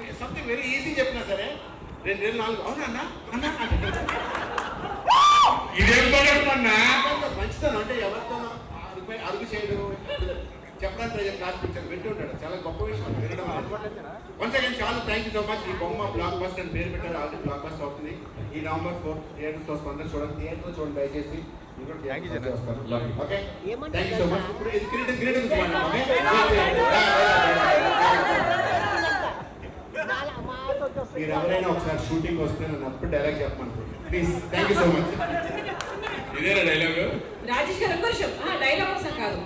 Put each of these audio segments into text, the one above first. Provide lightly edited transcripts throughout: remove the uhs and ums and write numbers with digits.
నేను something very easy చెప్పినా సరే 2 4 అవునా అన్న అన్న ఇదేం పడుతున్నా మంచితనం అంటే ఎవరితోనో అరుగు చేయడం చెప్పడానికి ట్రై క్లాస్ పిక్చర్ వింటూ ఉంటాడు. చాలా గొప్ప విషయం వినడం. వన్స్ అగైన్ చాలా థ్యాంక్ యూ సో మచ్. ఈ బొమ్మ బ్లాక్ బస్టర్ అని పేరు పెట్టారు. ఆల్రెడీ బ్లాక్ బస్టర్ అవుతుంది. ఈ November 4 థియేటర్స్ వస్తుంది. అందరూ చూడండి. థియేటర్లో చూడండి దయచేసి. Okay thank you so much. ఇప్పుడు ఇది క్రీడెన్స్ మీరు ఎవరైనా ఒకసారి షూటింగ్ వస్తే నన్ను అప్పుడు డైలాగ్ చెప్పమనుకోండి please. Thank you so much. ఇదేనా డైలాగ్? రాజేష్ గారు ఒక్క నిమిషం. డైలాగ్ కోసం కాదు,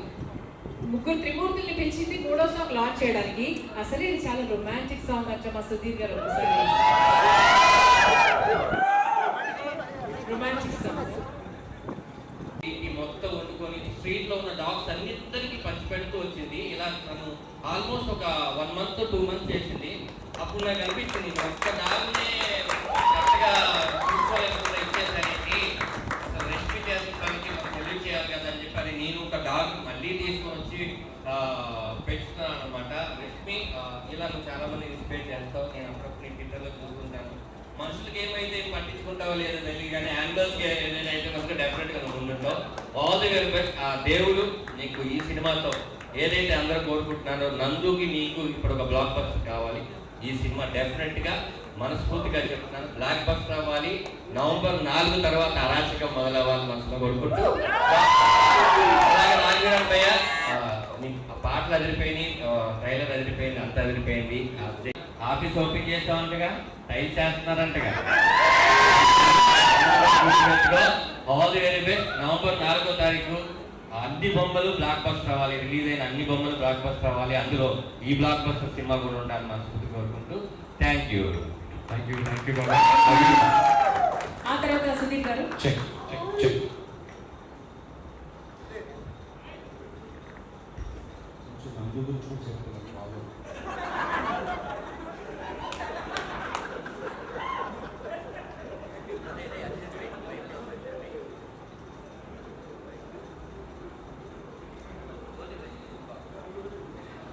ముగ్గురు త్రిమూర్తుల్ని పిలిచింది 3వ సాంగ్ లాంచ్ చేయడానికి. అసలే ఇది చాలా రొమాంటిక్ సాంగ్ అంటే మా సుధీర్ గారు రొమాంటిక్ సాంగ్. మొత్తం వండుకొని స్ట్రీట్ లో ఉన్న డాగ్స్ అన్నింటికి పంచిపెడుతూ వచ్చింది. ఇలా తను ఆల్మోస్ట్ ఒక 1 month to 2 months చేసింది. అప్పుడు నాకు అనిపించింది ఒక్క డాగ్నే కరెక్ట్గా చూసుకోలేకుండా ఇచ్చేసరికి అసలు రెస్క్యూ చేసుకోవడానికి హెల్ప్ చేయాలి కదా అని చెప్పి నేను ఒక డాగ్ మళ్ళీ తీసుకొని వచ్చి పెంచుతున్నాను అనమాట. రెస్మి ఇలా నువ్వు చాలా మంది ఇన్స్పైర్ చేస్తావు. నేను అప్పుడప్పుడు నీ ట్విట్టర్లో చూసుకుంటాను. మనుషులకి ఏమైతే పట్టించుకుంటావో లేదో తెలియదు, కానీ యానిమల్స్కి ఏదైనా అయితే కనుక డెఫినెట్గా నువ్వు ఉండటం. All the very best. ఆ దేవుడు నీకు ఈ సినిమాతో ఏదైతే అందరూ కోరుకుంటున్నారో, నందుకి నీకు ఇప్పుడు ఒక బ్లాక్ బస్టర్ కావాలి. ఈ సినిమా డెఫినెట్గా మనస్ఫూర్తిగా చెప్తున్నాను బ్లాక్ బస్టర్ అవ్వాలి. November 4 తర్వాత అరాచకం మొదలవ్వాలి మనసులో కోరుకుంటూ. అలాగే నాగరామయ్య పాటలు అదిరిపోయినాయి, ట్రైలర్ అదిరిపోయింది, అంత అదిరిపోయింది. ఆఫీస్ ఓపెన్ చేస్తామంటగా, టైల్ చేస్తున్నారంటగా. All the very best. November 4 అన్ని బొమ్మలు బ్లాక్ బస్టర్ అవ్వాలి. రిలీజ్ అయిన అన్ని బొమ్మలు బ్లాక్ బస్టర్ అవ్వాలి. అందులో ఈ బ్లాక్ బస్టర్ సినిమా కూడా ఉండాలని మనస్ఫూర్తి కోరుకుంటూ థ్యాంక్ యూ. ఆ తర్వాత సుధీర్ గారు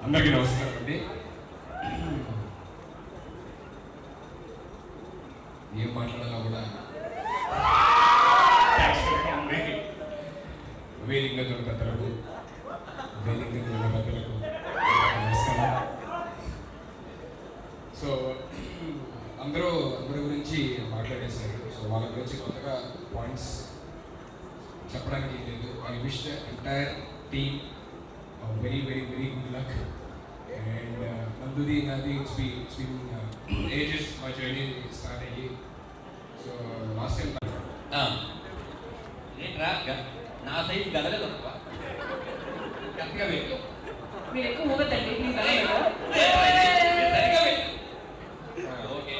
అందరికీ నమస్కారం అండి. ఏం మాట్లాడాలో కూడా వేదిక పెద్దలకు నమస్కారం. సో అందరూ అందరి గురించి మాట్లాడేశారు. సో వాళ్ళ గురించి కొత్తగా పాయింట్స్ చెప్పడానికి లేదు. I wish the entire team very good luck. And Nandudi Nadi, it's been ages my journey started. So last time నా సైజు గదలేదు కరెక్ట్గా పెట్టు. మీరు ఎక్కువ ఊగతండి ప్లీజ్. ఓకే